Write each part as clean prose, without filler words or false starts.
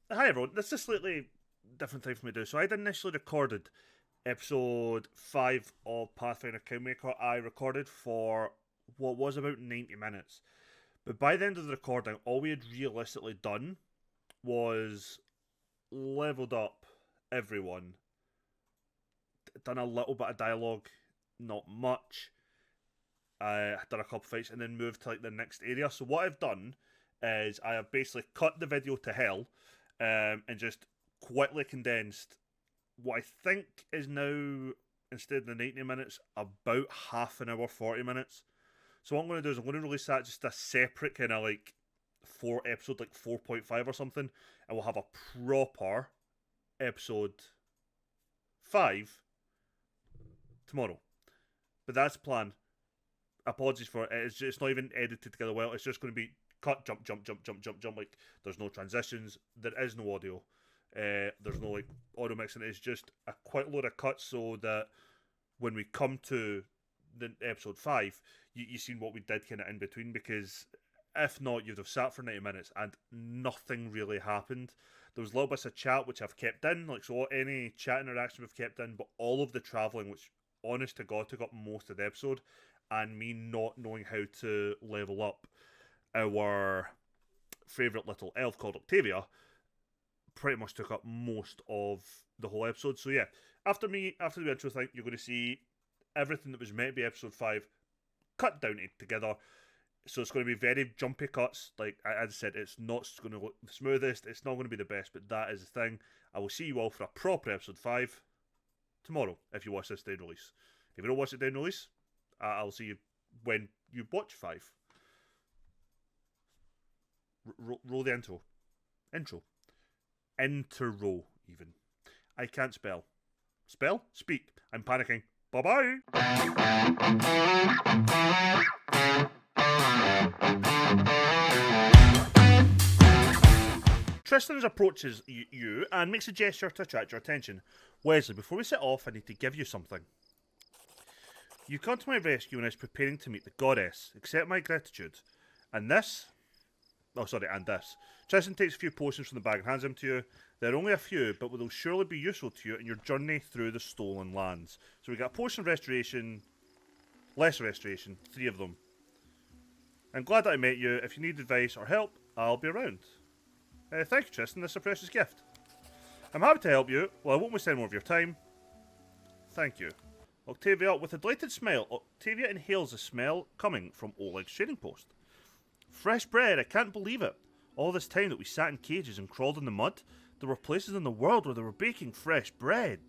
Hi everyone, this is a slightly different thing for me to do. So I'd initially recorded episode 5 of Pathfinder Kingmaker. I recorded for what was about 90 minutes. But by the end of the recording, all we had realistically done was leveled up everyone, done a little bit of dialogue, not much, done a couple fights, and then moved to like the next area. So what I've done is I have basically cut the video to hell, and just quickly condensed what I think is now, instead of the 90 minutes, about half an hour, 40 minutes. So what I'm going to do is I'm going to release that just a separate kind of like 4 episode, like 4.5 or something, and we'll have a proper episode 5 tomorrow. But that's the plan. Apologies for it. It's not even edited together well. It's just going to be cut, jump, jump, jump, jump, jump, jump. Like, there's no transitions. There is no audio. There's no like audio mixing. It's just a quick load of cuts so that when we come to the episode 5, you seen what we did kind of in between. Because if not, you'd have sat for 90 minutes and nothing really happened. There was little bits of chat which I've kept in, like so any chat interaction we've kept in, but all of the travelling, which honest to God took up most of the episode, and me not knowing how to level up our favourite little elf called Octavia, pretty much took up most of the whole episode. So yeah, after the intro thing, you're going to see everything that was meant to be episode 5 cut down together. So it's going to be very jumpy cuts. Like I said, it's not going to look the smoothest. It's not going to be the best, but that is the thing. I will see you all for a proper episode 5 tomorrow if you watch this day release. If you don't watch it day release, I'll see you when you watch 5. Roll the intro. Intro. Intro, even. I can't spell. Spell? Speak. I'm panicking. Bye-bye! Tristan approaches you and makes a gesture to attract your attention. Wesley, before we set off, I need to give you something. You come to my rescue when I was preparing to meet the goddess. Accept my gratitude. And this... Oh, sorry, and this. Tristan takes a few potions from the bag and hands them to you. There are only a few, but will surely be useful to you in your journey through the stolen lands. So we got a potion of restoration, lesser restoration, 3 of them. I'm glad that I met you. If you need advice or help, I'll be around. Thank you, Tristan. This is a precious gift. I'm happy to help you. Well, I won't waste any more of your time. Thank you. Octavia, with a delighted smile, Octavia inhales the smell coming from Oleg's trading post. Fresh bread, I can't believe it. All this time that we sat in cages and crawled in the mud, there were places in the world where they were baking fresh bread.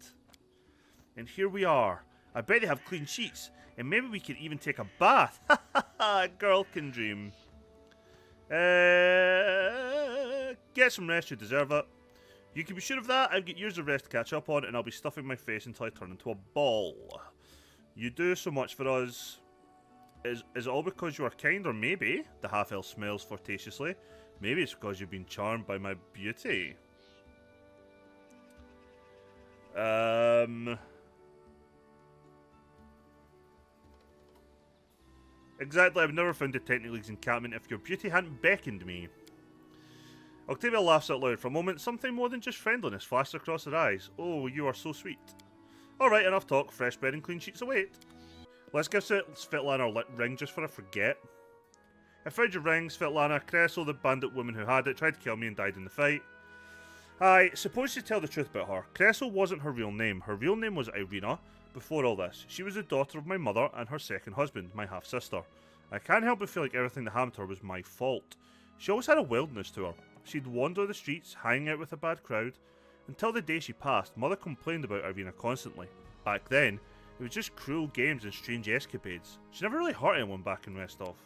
And here we are. I bet they have clean sheets, and maybe we could even take a bath. Ha ha ha, a girl can dream. Get some rest, you deserve it. You can be sure of that. I've got years of rest to catch up on, and I'll be stuffing my face until I turn into a ball. You do so much for us. Is it all because you are kind, or maybe, the half-elf smiles flirtatiously, maybe it's because you've been charmed by my beauty. Exactly, I've never found a Technileague's encampment if your beauty hadn't beckoned me. Octavia laughs out loud. For a moment, something more than just friendliness flashed across her eyes. Oh, you are so sweet. Alright, enough talk. Fresh bread and clean sheets await. Let's give Svetlana our ring just for I forget. I found your ring, Svetlana. Kressel, the bandit woman who had it, tried to kill me and died in the fight. I suppose to tell the truth about her, Kressel wasn't her real name. Her real name was Irina. Before all this, she was the daughter of my mother and her second husband, my half-sister. I can't help but feel like everything that happened to her was my fault. She always had a wildness to her. She'd wander the streets, hanging out with a bad crowd. Until the day she passed, Mother complained about Irina constantly. Back then, it was just cruel games and strange escapades. She never really hurt anyone back in Restov.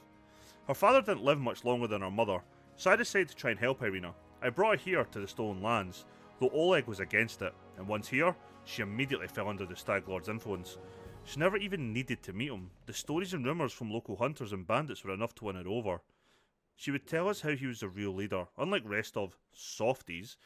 Her father didn't live much longer than her mother, so I decided to try and help Irina. I brought her here to the Stolen Lands, though Oleg was against it, and once here, she immediately fell under the Stag Lord's influence. She never even needed to meet him. The stories and rumours from local hunters and bandits were enough to win her over. She would tell us how he was a real leader, unlike Restov softies.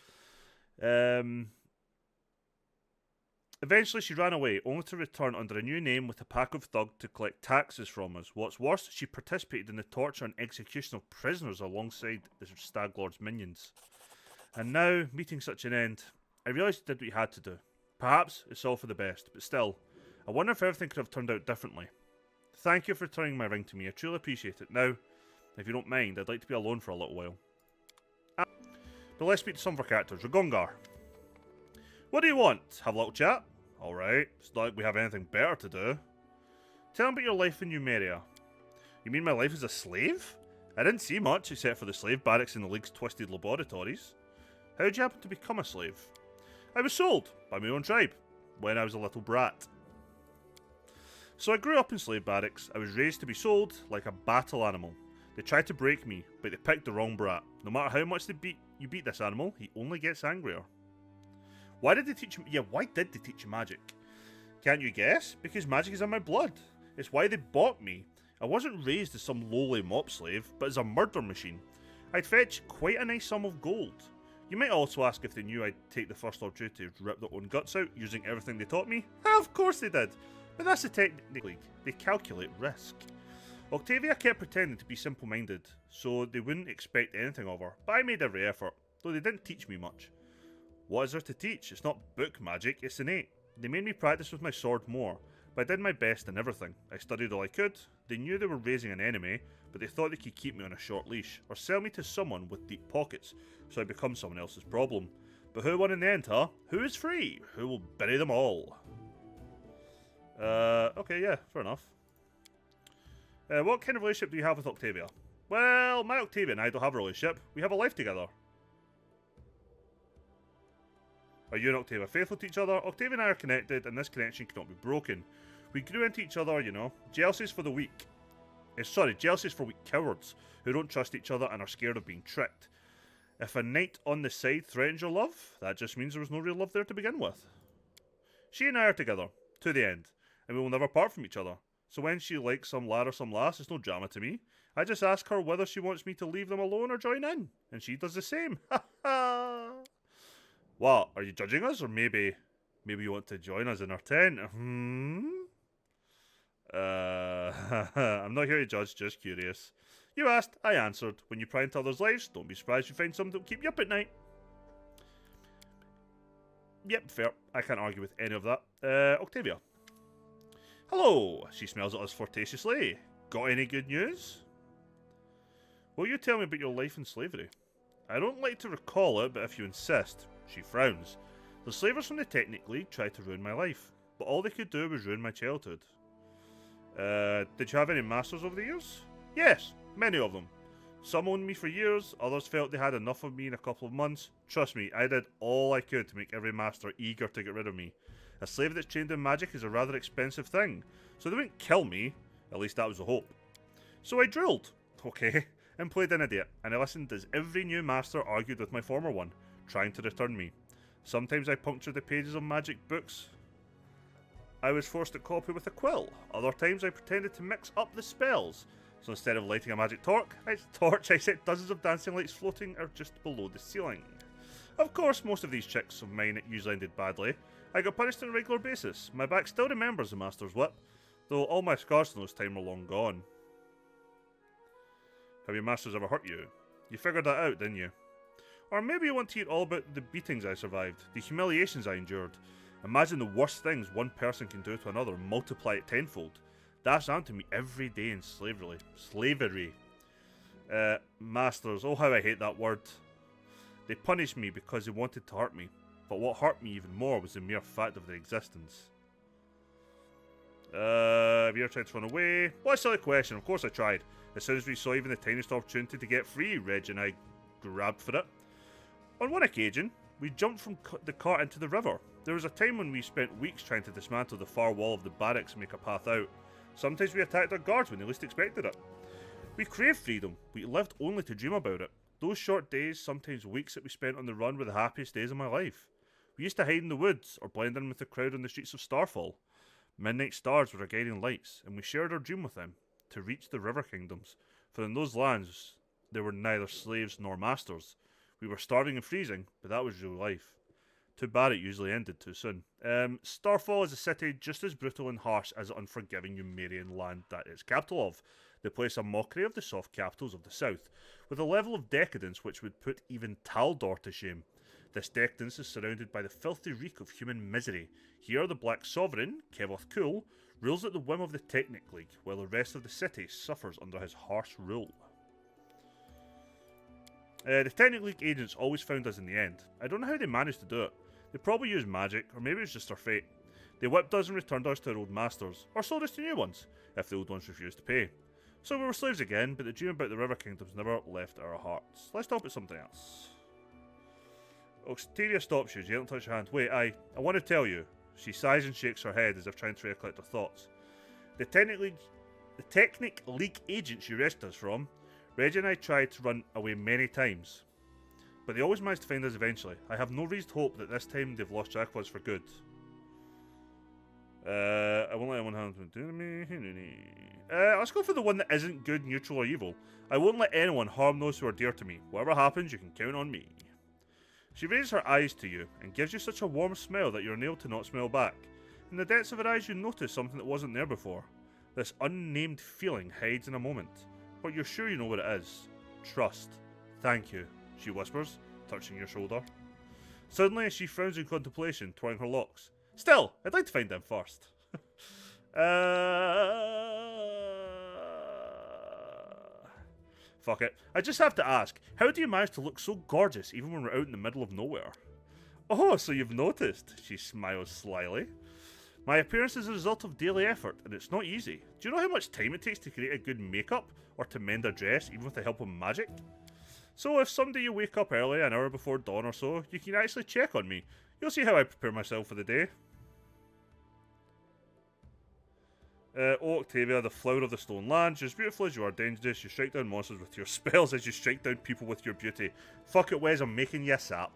Eventually she ran away, only to return under a new name with a pack of thugs to collect taxes from us. What's worse, she participated in the torture and execution of prisoners alongside the Stag Lord's minions. And now, meeting such an end, I realised you did what you had to do. Perhaps it's all for the best, but still, I wonder if everything could have turned out differently. Thank you for turning my ring to me, I truly appreciate it. Now, if you don't mind, I'd like to be alone for a little while. But let's speak to some of our characters. Ragongar. What do you want? Have a little chat? Alright, it's not like we have anything better to do. Tell me about your life in Numeria. You mean my life as a slave? I didn't see much except for the slave barracks in the League's twisted laboratories. How did you happen to become a slave? I was sold by my own tribe when I was a little brat. So I grew up in slave barracks. I was raised to be sold like a battle animal. They tried to break me, but they picked the wrong brat. No matter how much you beat this animal, he only gets angrier. Why did they teach you? Yeah, why did they teach you magic? Can't you guess? Because magic is in my blood. It's why they bought me. I wasn't raised as some lowly mop slave, but as a murder machine. I'd fetch quite a nice sum of gold. You might also ask if they knew I'd take the first opportunity to rip their own guts out using everything they taught me. Of course they did. But that's the technique. They calculate risk. Octavia kept pretending to be simple-minded, so they wouldn't expect anything of her, but I made every effort, though they didn't teach me much. What is there to teach? It's not book magic, it's innate. They made me practice with my sword more, but I did my best in everything. I studied all I could. They knew they were raising an enemy, but they thought they could keep me on a short leash, or sell me to someone with deep pockets, so I become someone else's problem. But who won in the end, huh? Who is free? Who will bury them all? Okay, yeah, fair enough. What kind of relationship do you have with Octavia? Well, my Octavia and I don't have a relationship. We have a life together. Are you and Octavia faithful to each other? Octavia and I are connected, and this connection cannot be broken. We grew into each other, you know. Jealousy's for the weak. Jealousy's for weak cowards who don't trust each other and are scared of being tricked. If a knight on the side threatens your love, that just means there was no real love there to begin with. She and I are together, to the end, and we will never part from each other. So when she likes some lad or some lass, it's no drama to me. I just ask her whether she wants me to leave them alone or join in, and she does the same. Ha ha! What, are you judging us, or maybe you want to join us in our tent? I'm not here to judge, just curious. You asked, I answered. When you pry into others' lives, don't be surprised you find something that will keep you up at night. Yep, fair. I can't argue with any of that. Octavia. Hello. She smells at us flirtatiously. Got any good news? Will you tell me about your life in slavery? I don't like to recall it, but if you insist. She frowns. The slavers from the Technic League tried to ruin my life, but all they could do was ruin my childhood. Did you have any masters over the years? Yes, many of them. Some owned me for years, others felt they had enough of me in a couple of months. Trust me, I did all I could to make every master eager to get rid of me. A slave that's trained in magic is a rather expensive thing, so they wouldn't kill me, at least that was the hope. So I drilled, okay, and played an idiot, and I listened as every new master argued with my former one, trying to return me. Sometimes I punctured the pages of magic books I was forced to copy with a quill. Other times I pretended to mix up the spells. So instead of lighting a magic torch, I set dozens of dancing lights floating or just below the ceiling. Of course, most of these tricks of mine usually ended badly. I got punished on a regular basis. My back still remembers the Master's whip, though all my scars from those time are long gone. Have your masters ever hurt you? You figured that out, didn't you? Or maybe you want to hear all about the beatings I survived, the humiliations I endured. Imagine the worst things one person can do to another, multiply it tenfold. That's happened to me every day in slavery. Masters, oh how I hate that word. They punished me because they wanted to hurt me, but what hurt me even more was the mere fact of their existence. Have you ever tried to run away? What a silly question, of course I tried. As soon as we saw even the tiniest opportunity to get free, Reg and I grabbed for it. On one occasion, we jumped from the cart into the river. There was a time when we spent weeks trying to dismantle the far wall of the barracks and make a path out. Sometimes we attacked our guards when they least expected it. We craved freedom, we lived only to dream about it. Those short days, sometimes weeks that we spent on the run were the happiest days of my life. We used to hide in the woods, or blend in with the crowd on the streets of Starfall. Midnight stars were our guiding lights, and we shared our dream with them, to reach the river kingdoms, for in those lands there were neither slaves nor masters. We were starving and freezing, but that was real life. Too bad it usually ended too soon. Starfall is a city just as brutal and harsh as the unforgiving Numerian land that it's capital of. The place a mockery of the soft capitals of the south, with a level of decadence which would put even Taldor to shame. This decadence is surrounded by the filthy reek of human misery. Here, the Black Sovereign, Kevoth Kul, rules at the whim of the Technic League, while the rest of the city suffers under his harsh rule. The Technic League agents always found us in the end. I don't know how they managed to do it. They probably used magic, or maybe it was just their fate. They whipped us and returned us to our old masters, or sold us to new ones, if the old ones refused to pay. So we were slaves again, but the dream about the River Kingdoms never left our hearts. Let's talk about something else. Octavia stops you. You don't touch your hand. Wait, I want to tell you. She sighs and shakes her head as if trying to recollect her thoughts. The Technic League agents you rescued us from, Reggie and I tried to run away many times, but they always managed to find us eventually. I have no reason to hope that this time they've lost track of us for good. I won't let anyone harm me. Let's go for the one that isn't good, neutral, or evil. I won't let anyone harm those who are dear to me. Whatever happens, you can count on me. She raises her eyes to you and gives you such a warm smile that you're unable to not smile back. In the depths of her eyes, you notice something that wasn't there before. This unnamed feeling hides in a moment, but you're sure you know what it is. Trust. Thank you, she whispers, touching your shoulder. Suddenly, she frowns in contemplation, twirling her locks. Still, I'd like to find them first. Fuck it. I just have to ask, how do you manage to look so gorgeous even when we're out in the middle of nowhere? Oh, so you've noticed, she smiles slyly. My appearance is a result of daily effort, and it's not easy. Do you know how much time it takes to create a good makeup, or to mend a dress, even with the help of magic? So if someday you wake up early, an hour before dawn or so, you can actually check on me. You'll see how I prepare myself for the day. Oh, Octavia, the flower of the stone lands. You're as beautiful as you are dangerous. You strike down monsters with your spells as you strike down people with your beauty. Fuck it, Wes, I'm making you a sap.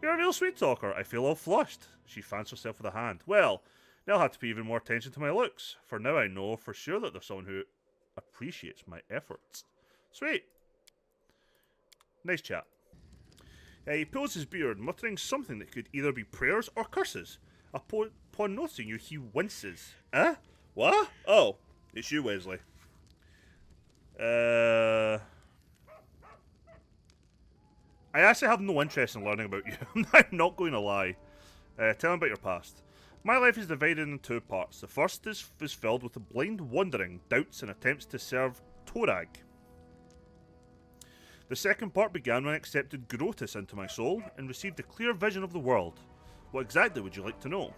You're a real sweet talker. I feel all flushed. She fans herself with a hand. Well, now I'll have to pay even more attention to my looks. For now I know for sure that there's someone who appreciates my efforts. Sweet. Nice chat. He pulls his beard, muttering something that could either be prayers or curses. Upon noticing you, he winces. What? Oh, it's you, Wesley. I actually have no interest in learning about you. I'm not going to lie. Tell me about your past. My life is divided into two parts. The first is filled with blind wandering, doubts, and attempts to serve Torag. The second part began when I accepted Grotus into my soul and received a clear vision of the world. What exactly would you like to know?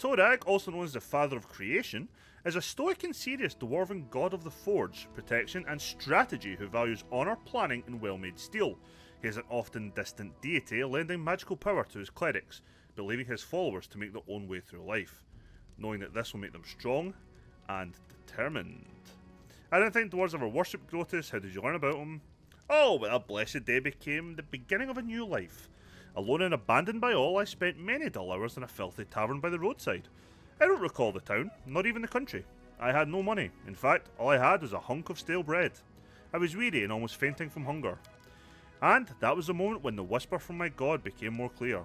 Torag, also known as the Father of Creation, is a stoic and serious dwarven god of the forge, protection, and strategy who values honour, planning, and well-made steel. He is an often distant deity, lending magical power to his clerics, but leaving his followers to make their own way through life, knowing that this will make them strong and determined. I didn't think dwarves ever worshipped Grotus. How did you learn about him? Oh, but that blessed day became the beginning of a new life. Alone and abandoned by all, I spent many dull hours in a filthy tavern by the roadside. I don't recall the town, not even the country. I had no money. In fact, all I had was a hunk of stale bread. I was weary and almost fainting from hunger. And that was the moment when the whisper from my god became more clear.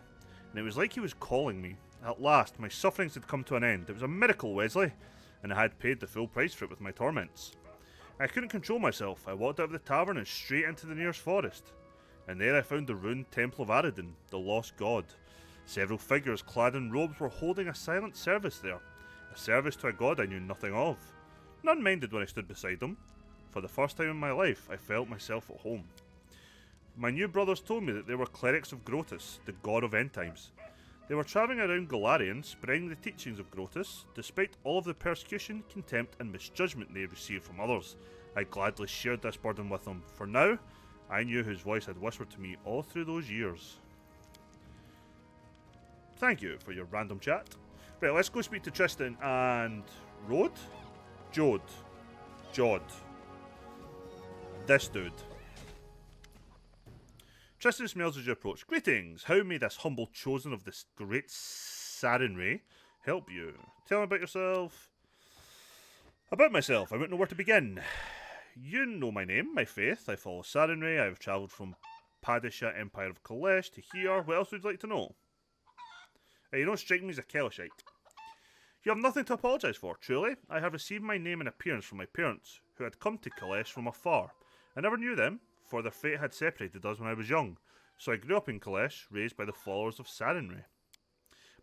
And it was like he was calling me. At last, my sufferings had come to an end. It was a miracle, Wesley, and I had paid the full price for it with my torments. I couldn't control myself. I walked out of the tavern and straight into the nearest forest. And there I found the ruined Temple of Aradin, the lost god. Several figures clad in robes were holding a silent service there. A service to a god I knew nothing of. None minded when I stood beside them. For the first time in my life, I felt myself at home. My new brothers told me that they were clerics of Grotus, the god of end times. They were travelling around Golarion, spreading the teachings of Grotus, despite all of the persecution, contempt, and misjudgment they received from others. I gladly shared this burden with them, for now, I knew whose voice had whispered to me all through those years. Thank you for your random chat. Right, let's go speak to Tristan and... Jod. This dude. Tristan smiles as you approach. Greetings! How may this humble chosen of this great Sarenrae help you? Tell me about yourself. About myself, I wouldn't know where to begin. You know my name, my faith. I follow Sarenrae. I've travelled from Padishah, Empire of Kalesh, to here. What else would you like to know? You don't strike me as a Kelishite. You have nothing to apologise for, truly. I have received my name and appearance from my parents, who had come to Kalesh from afar. I never knew them, for their fate had separated us when I was young. So I grew up in Kalesh, raised by the followers of Sarenrae.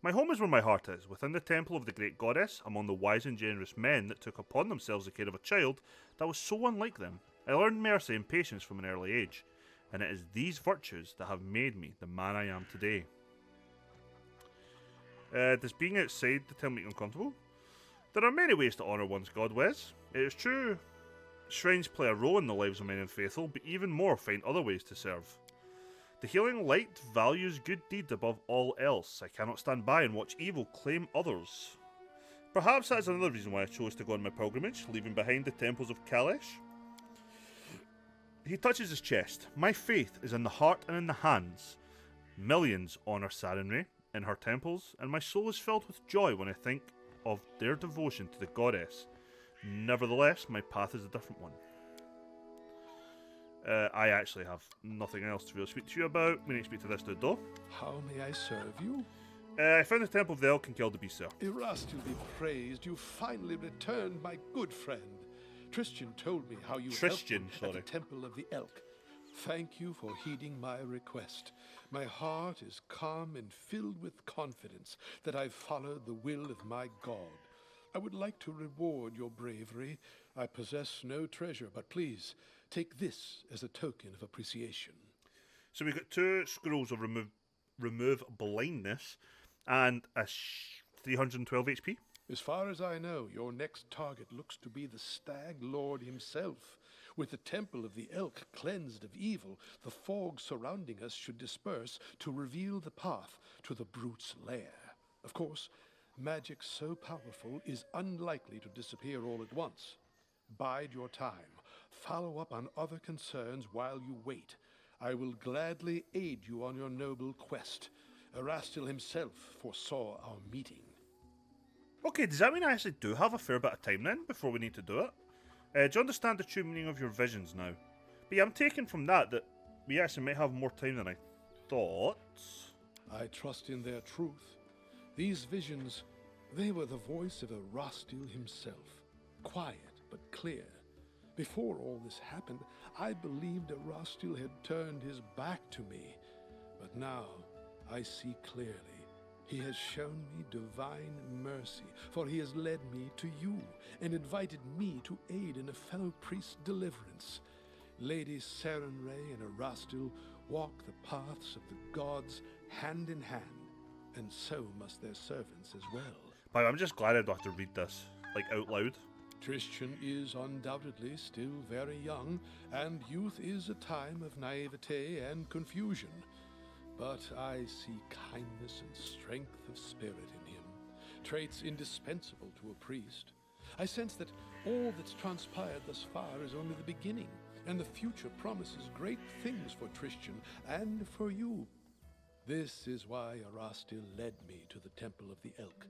My home is where my heart is, within the temple of the great goddess, among the wise and generous men that took upon themselves the care of a child that was so unlike them. I learned mercy and patience from an early age, and it is these virtues that have made me the man I am today. Does being outside the temple make you uncomfortable? There are many ways to honour one's god, Wes. It is true, shrines play a role in the lives of many unfaithful, but even more find other ways to serve. The healing light values good deed above all else. I cannot stand by and watch evil claim others. Perhaps that is another reason why I chose to go on my pilgrimage, leaving behind the temples of Kalesh. He touches his chest. My faith is in the heart and in the hands. Millions honour Sarenrae in her temples, and my soul is filled with joy when I think of their devotion to the goddess. Nevertheless, my path is a different one. I actually have nothing else to really speak to you about. We need to speak to this dude, though. How may I serve you? I found the Temple of the Elk and killed the beast, sir. Erastil be praised, you finally returned, my good friend. Tristan told me how you helped him at the Temple of the Elk. Thank you for heeding my request. My heart is calm and filled with confidence that I've followed the will of my God. I would like to reward your bravery. I possess no treasure, but please, take this as a token of appreciation. So we've got 2 scrolls of remove blindness and a 312 HP. As far as I know, your next target looks to be the Stag Lord himself. With the Temple of the Elk cleansed of evil, the fog surrounding us should disperse to reveal the path to the brute's lair. Of course, magic so powerful is unlikely to disappear all at once. Bide your time. Follow up on other concerns while you wait. I will gladly aid you on your noble quest. Erastil himself foresaw our meeting. Okay, does that mean I actually do have a fair bit of time then before we need to do it? Do you understand the true meaning of your visions now? But yeah, I'm taking from that we actually might have more time than I thought. I trust in their truth. These visions, they were the voice of Erastil himself. Quiet but clear. Before all this happened, I believed Erastil had turned his back to me. But now, I see clearly. He has shown me divine mercy, for he has led me to you and invited me to aid in a fellow priest's deliverance. Lady Sarenrae and Erastil walk the paths of the gods hand in hand, and so must their servants as well. But I'm just glad I don't have to read this, like, out loud. Tristan is undoubtedly still very young, and youth is a time of naivete and confusion. But I see kindness and strength of spirit in him, traits indispensable to a priest. I sense that all that's transpired thus far is only the beginning, and the future promises great things for Tristan and for you. This is why Erastil led me to the Temple of the Elk.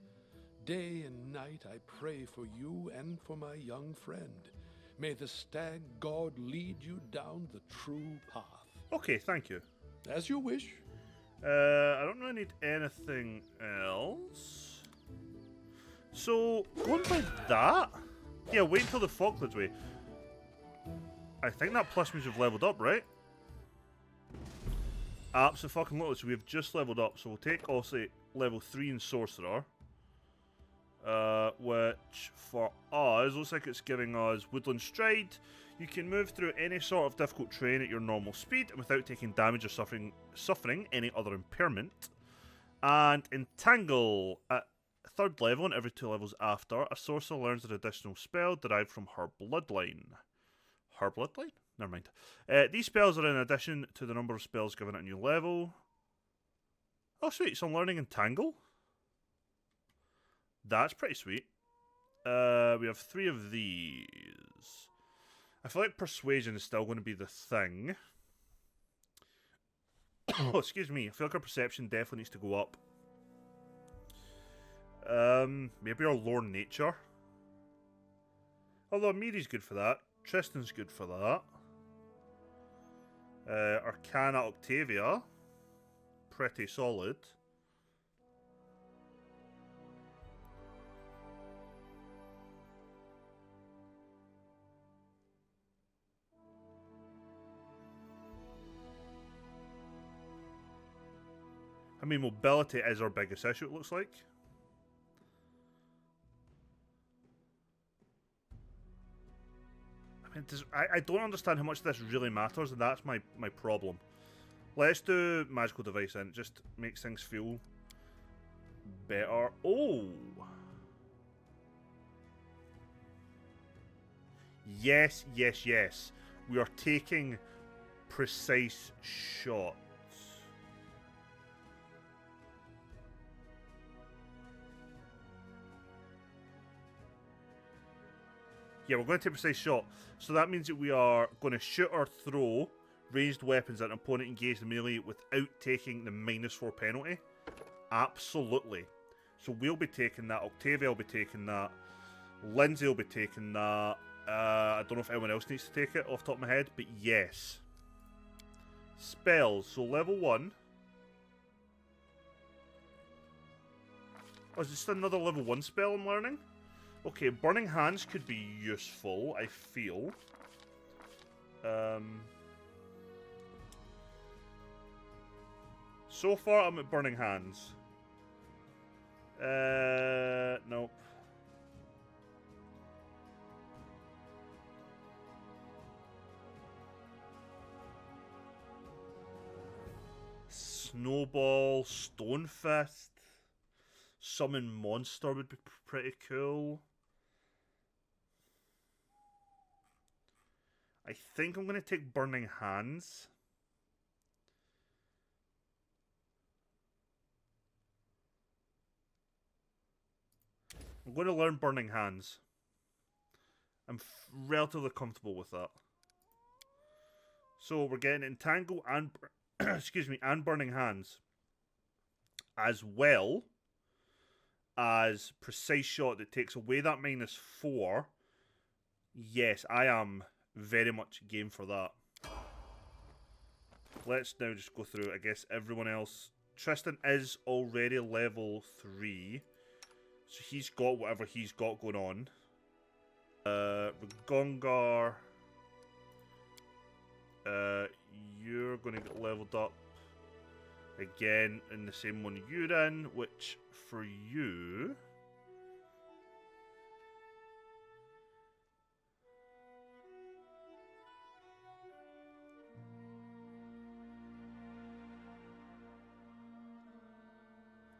Day and night I pray for you and for my young friend. May the stag god lead you down the true path. Okay, thank you. As you wish. I don't really need anything else. So, going by that? Yeah, wait until the fog clears away. I think that plus means we've leveled up, right? Absolutely. So we've just leveled up. So we'll take, also, level 3 in Sorcerer. Which, for us, looks like it's giving us Woodland Stride. You can move through any sort of difficult terrain at your normal speed and without taking damage or suffering any other impairment. And Entangle. At 3rd level and every 2 levels after, a sorcerer learns an additional spell derived from her bloodline. Her bloodline? Never mind. These spells are in addition to the number of spells given at a new level. Oh, sweet. So I'm learning Entangle. That's pretty sweet. We have 3 of these. I feel like Persuasion is still going to be the thing. Oh, excuse me. I feel like our Perception definitely needs to go up. Maybe our Lore Nature. Although Miri's good for that. Tristan's good for that. Arcana Octavia. Pretty solid. I mean, mobility is our biggest issue, it looks like. I mean, I don't understand how much this really matters, and that's my problem. Let's do magical device then. It just makes things feel better. Oh! Yes, yes, yes. We are taking precise shots. Yeah, we're going to take precise shot. So that means that we are going to shoot or throw ranged weapons at an opponent engaged in melee without taking the -4 penalty. Absolutely. So we'll be taking that. Octavia will be taking that. Lindsay will be taking that. I don't know if anyone else needs to take it off the top of my head, but yes. Spells. So level 1. Oh, is this another level 1 spell I'm learning? Okay, Burning Hands could be useful, I feel. So far, I'm at Burning Hands. Nope. Snowball, Stone Fist. Summon Monster would be pretty cool. I think I'm going to take Burning Hands. I'm going to learn Burning Hands. I'm relatively comfortable with that. So we're getting Entangle and excuse me, and Burning Hands, as well as Precise Shot that takes away that -4. Yes, I am very much game for that. Let's now just go through, I guess, everyone else. Tristan is already level 3. So he's got whatever he's got going on. Gongar. You're going to get leveled up again in the same one you're in, which for you...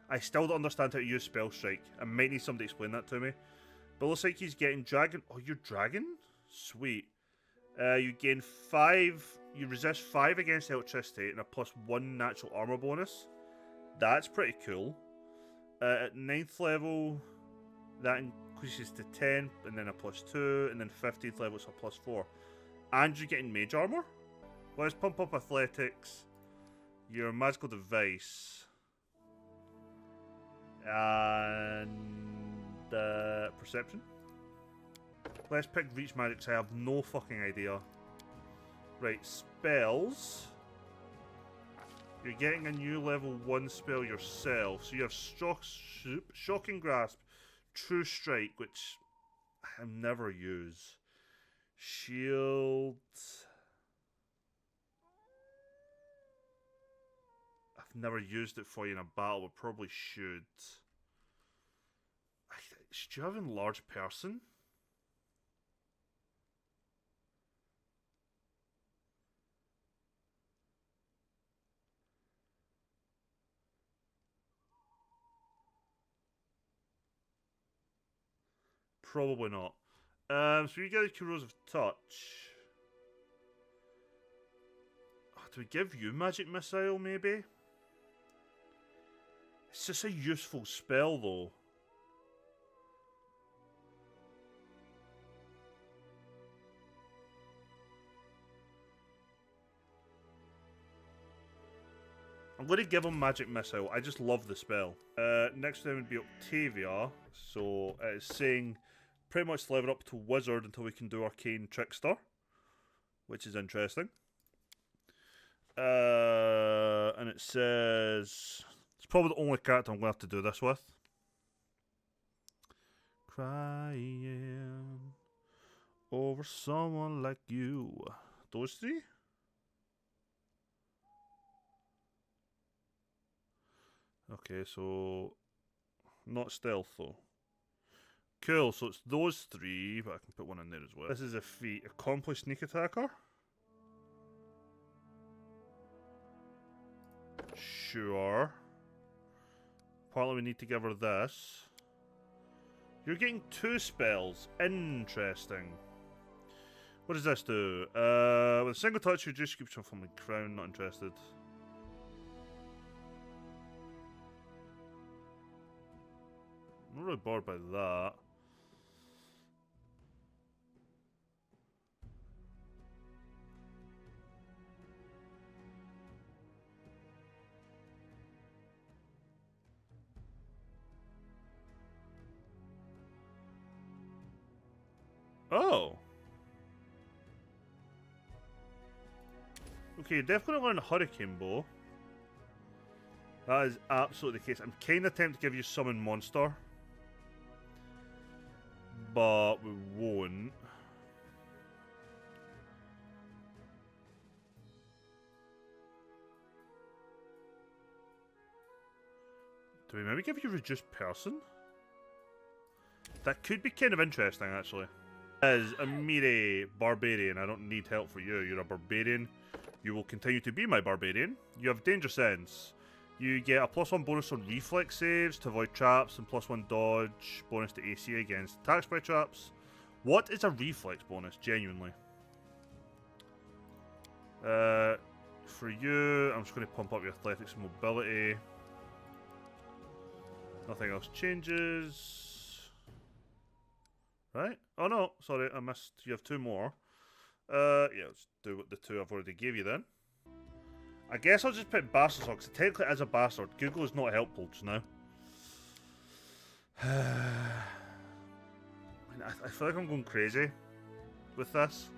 I still don't understand how to use Spell Strike. I might need somebody to explain that to me. But it looks like he's getting Dragon... Oh, you're Dragon? Sweet. You gain 5... You resist 5 against electricity and a +1 natural armor bonus. That's pretty cool. At 9th level, that increases to 10, and then a +2, and then 15th level it's a +4. And you're getting mage armor? Let's pump up athletics. Your magical device. And perception. Let's pick reach magic, because I have no fucking idea. Right, spells. You're getting a new level 1 spell yourself. So you have Shocking Grasp, True Strike, which I never use. Shield. I've never used it for you in a battle, but probably should. Should you have Enlarged Person? Probably not. So you get a Corrosive Touch. Oh, do we give you Magic Missile, maybe? It's just a useful spell, though. I'm going to give him Magic Missile. I just love the spell. Next one would be Octavia. So it's saying pretty much level up to Wizard until we can do Arcane Trickster, which is interesting. And it says... It's probably the only character I'm going to have to do this with. Crying over someone like you. Those 3? Okay, so not stealth though. Cool, so it's those three, but I can put one in there as well. This is a feat. Accomplished sneak attacker. Sure. Partly we need to give her this. You're getting 2 spells. Interesting. What does this do? With a single touch, you reduce keeps from my crown. Not interested. I'm not really bored by that. Oh. Okay, definitely learn Hurricane Bow. That is absolutely the case. I'm kind of tempted to give you Summon Monster. But we won't. Do we maybe give you Reduced Person? That could be kind of interesting, actually. As a mere barbarian, I don't need help for you. You're a barbarian. You will continue to be my barbarian. You have Danger Sense. You get a +1 bonus on reflex saves to avoid traps and +1 dodge bonus to AC against attacks by traps. What is a reflex bonus, genuinely? For you, I'm just going to pump up your athletics and mobility. Nothing else changes. Right? Oh no, sorry, I missed. You have 2 more. Yeah, let's do what the 2 I've already gave you then. I guess I'll just put Bastard because technically as a bastard, Google is not helpful just now. I feel like I'm going crazy with this.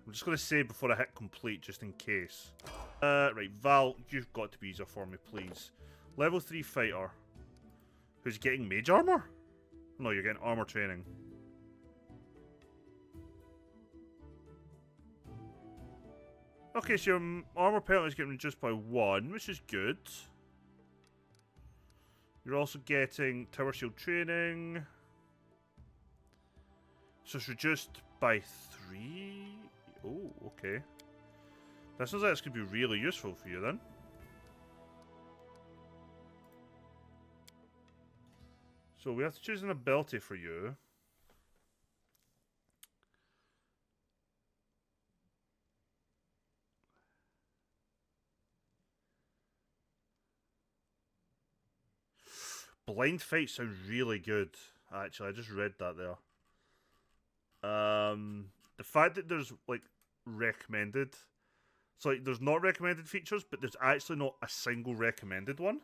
I'm just going to say before I hit complete, just in case. Right, Val, you've got to be easier for me, please. Level 3 fighter. Who's getting mage armor? No, you're getting armor training. Okay, so your armor penalty is getting reduced by 1, which is good. You're also getting tower shield training. So it's reduced by 3. Oh, okay. That sounds like it's going to be really useful for you then. So we have to choose an ability for you. Blind Fight sounds really good, actually. I just read that there. The fact that there's, like, recommended. So, like, there's not recommended features, but there's actually not a single recommended one.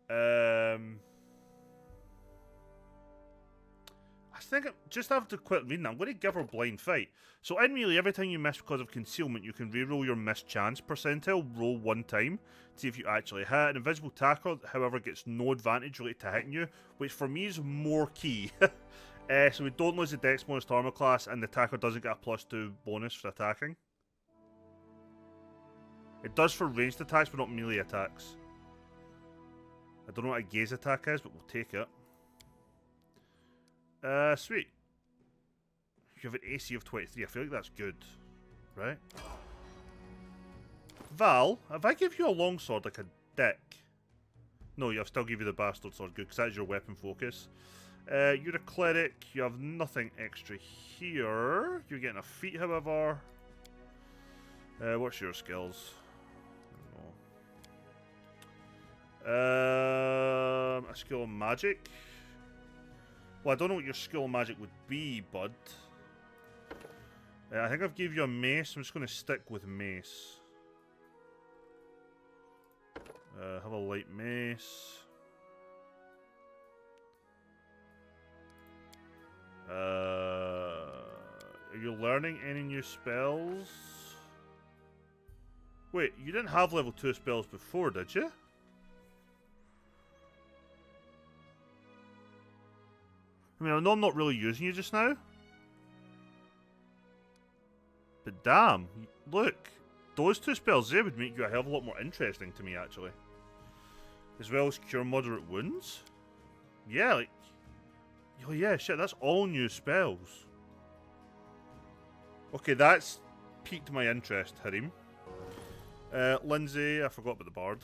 I think, just after quit reading, I'm going to give her Blind Fight. So in melee, every time you miss because of concealment, you can reroll your miss chance percentile, roll 1 time, to see if you actually hit. An invisible attacker, however, gets no advantage related to hitting you, which for me is more key. So we don't lose the dex bonus to armor class, and the attacker doesn't get a +2 bonus for attacking. It does for ranged attacks, but not melee attacks. I don't know what a gaze attack is, but we'll take it. Sweet. You have an AC of 23. I feel like that's good, right? Val, if I give you a longsword like a dick... No, I'll still give you the bastard sword, good, because that's your weapon focus. You're a cleric. You have nothing extra here. You're getting a feat, however. What's your skills? I don't know. A skill of magic. Well, I don't know what your skill of magic would be, bud. I think I've gave you a mace. I'm just going to stick with mace. Have a light mace. Are you learning any new spells? Wait, you didn't have level 2 spells before, did you? I mean, I know I'm not really using you just now. But damn, look. those two spells there would make you a hell of a lot more interesting to me, actually. As well as cure moderate wounds. Yeah, like... Oh yeah, shit, that's all new spells. Okay, that's piqued my interest, Harim. Lindsay, I forgot about the bard.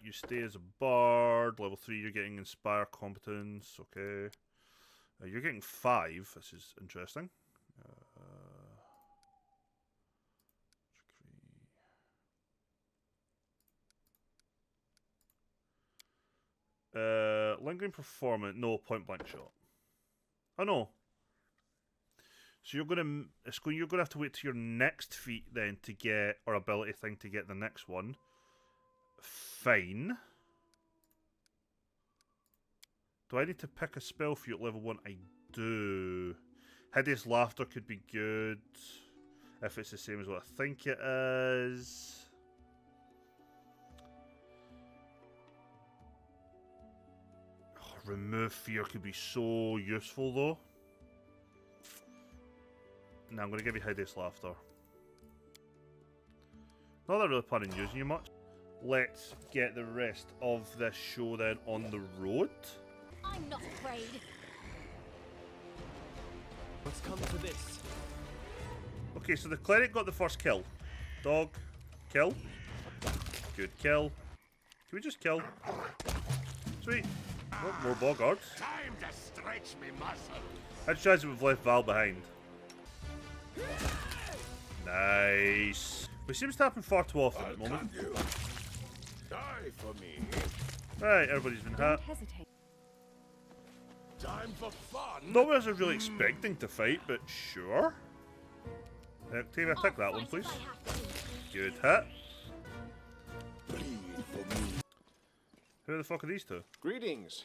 You stay as a bard. Level 3, you're getting Inspire Competence. Okay. You're getting 5. This is interesting. Lingering Performance. No, Point Blank Shot. Oh no. So you're gonna have to wait to your next feat then to get, or ability thing to get the next one. Fine. Do I need to pick a spell for you at level 1? I do. Hideous Laughter could be good. If it's the same as what I think it is. Oh, Remove Fear could be so useful though. Now I'm going to give you Hideous Laughter. Not that I really plan on using you much. Let's get the rest of this show then on the road. I'm not afraid. Let's come to this. Okay, so the cleric got the first kill. Dog, kill. Good kill. Can we just kill? Sweet. Oh, more boggards. Time to stretch me muscle. I'd chance we've left Val behind. Nice. Which seems to happen far too often at the moment. Die for me. Right, everybody's been hit. Don't hesitate. Time for fun. Not what I was really expecting to fight, but sure. Octavia, take that one, please. Good hit. Bleed for me. Who the fuck are these two? Greetings.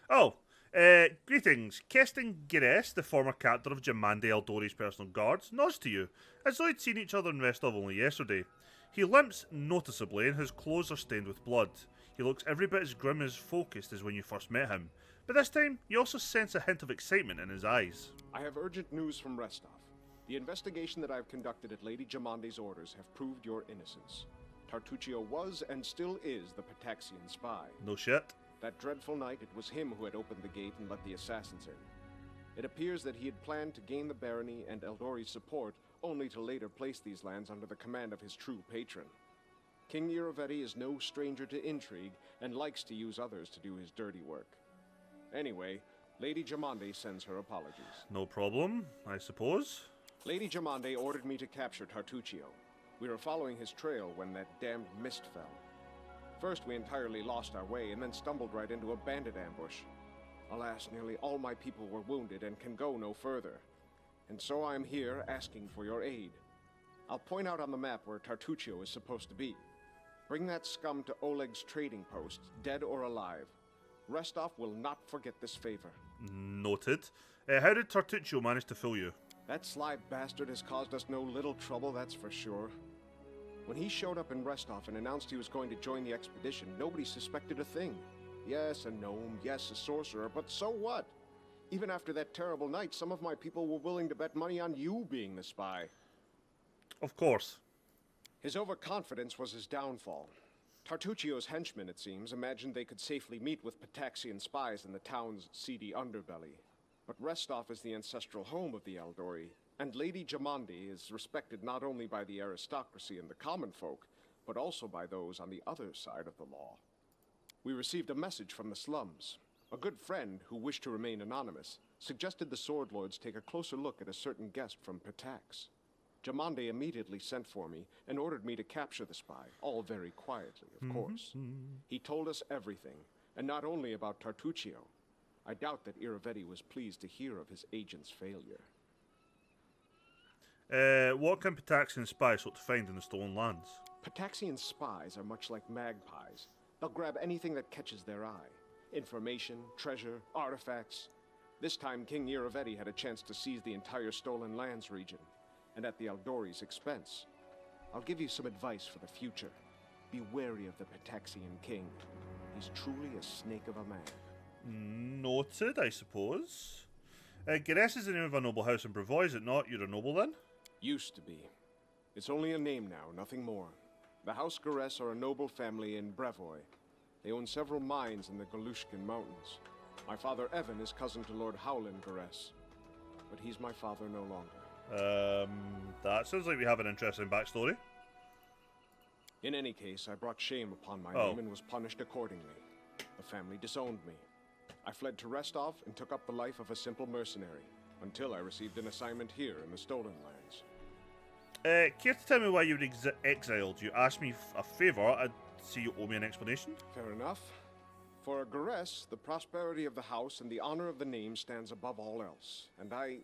Oh, greetings. Keston Gires, the former captain of Jamande Eldori's personal guards, nods to you, as though he'd seen each other in Restov only yesterday. He limps noticeably and his clothes are stained with blood. He looks every bit as grim as focused as when you first met him, but this time you also sense a hint of excitement in his eyes. I have urgent news from Restov. The investigation that I have conducted at Lady Jamande's orders have proved your innocence. Tartuccio was and still is the Pataxian spy. No shit. That dreadful night, it was him who had opened the gate and let the assassins in. It appears that he had planned to gain the barony and Eldori's support, only to later place these lands under the command of his true patron. King Iravetti is no stranger to intrigue, and likes to use others to do his dirty work. Anyway, Lady Jamande sends her apologies. No problem, I suppose. Lady Jamande ordered me to capture Tartuccio. We were following his trail when that damned mist fell. First, we entirely lost our way, and then stumbled right into a bandit ambush. Alas, nearly all my people were wounded and can go no further. And so I'm here asking for your aid. I'll point out on the map where Tartuccio is supposed to be. Bring that scum to Oleg's trading post, dead or alive. Restov will not forget this favor. Noted. How did Tartuccio manage to fool you? That sly bastard has caused us no little trouble, that's for sure. When he showed up in Restov and announced he was going to join the expedition, nobody suspected a thing. Yes, a gnome, yes, a sorcerer, but so what? Even after that terrible night, some of my people were willing to bet money on you being the spy. Of course. His overconfidence was his downfall. Tartuccio's henchmen, it seems, imagined they could safely meet with Pataxian spies in the town's seedy underbelly. But Restov is the ancestral home of the Eldori, and Lady Jamande is respected not only by the aristocracy and the common folk, but also by those on the other side of the law. We received a message from the slums. A good friend, who wished to remain anonymous, suggested the Sword Lords take a closer look at a certain guest from Patax. Jamande immediately sent for me and ordered me to capture the spy, all very quietly, of course. He told us everything, and not only about Tartuccio. I doubt that Iravetti was pleased to hear of his agent's failure. What can Pataxian spies hope to find in the stolen lands? Pataxian spies are much like magpies. They'll grab anything that catches their eye. Information, treasure, artifacts. This time, King Iravetti had a chance to seize the entire Stolen Lands region, and at the Eldori's expense. I'll give you some advice for the future. Be wary of the Pataxian king. He's truly a snake of a man. Noted, I suppose. Gires is the name of a noble house in Brevois, is it not? You're a noble then? Used to be. It's only a name now, nothing more. The House Garess are a noble family in Brevoy. They own several mines in the Galushkin Mountains. My father Evan is cousin to Lord Howland Garess, but he's my father no longer. That sounds like we have an interesting backstory. In any case, I brought shame upon my Oh. name and was punished accordingly. The family disowned me. I fled to Restov and took up the life of a simple mercenary, until I received an assignment here in the Stolen Lands. Care to tell me why you were exiled? You asked me a favour, I'd see you owe me an explanation. Fair enough. For a Garess, the prosperity of the house and the honor of the name stands above all else, and I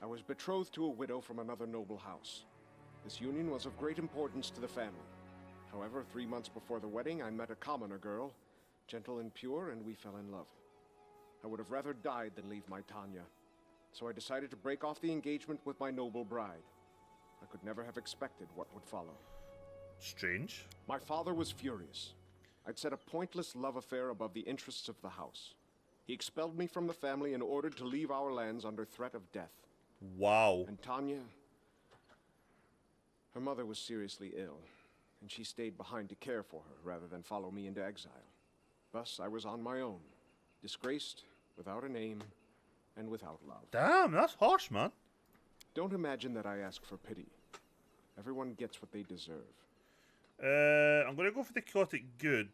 was betrothed to a widow from another noble house. This union was of great importance to the family. However, 3 months before the wedding, I met a commoner girl, gentle and pure, and we fell in love. I would have rather died than leave my Tanya, so I decided to break off the engagement with my noble bride. I could never have expected what would follow. Strange. My father was furious. I'd set a pointless love affair above the interests of the house. He expelled me from the family and ordered to leave our lands under threat of death. Wow. And Tanya, her mother was seriously ill, and she stayed behind to care for her rather than follow me into exile. Thus, I was on my own, disgraced, without a name, and without love. Damn, that's harsh, man. Don't imagine that I ask for pity. Everyone gets what they deserve. I'm going to go for the chaotic good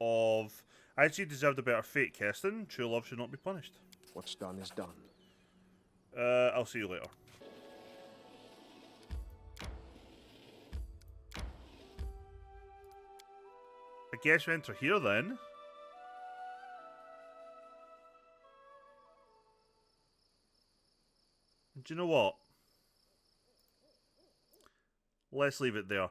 of... I'd say deserved a better fate, Keston. True love should not be punished. What's done is done. I'll see you later. I guess we enter here then. Do you know what? Let's leave it there.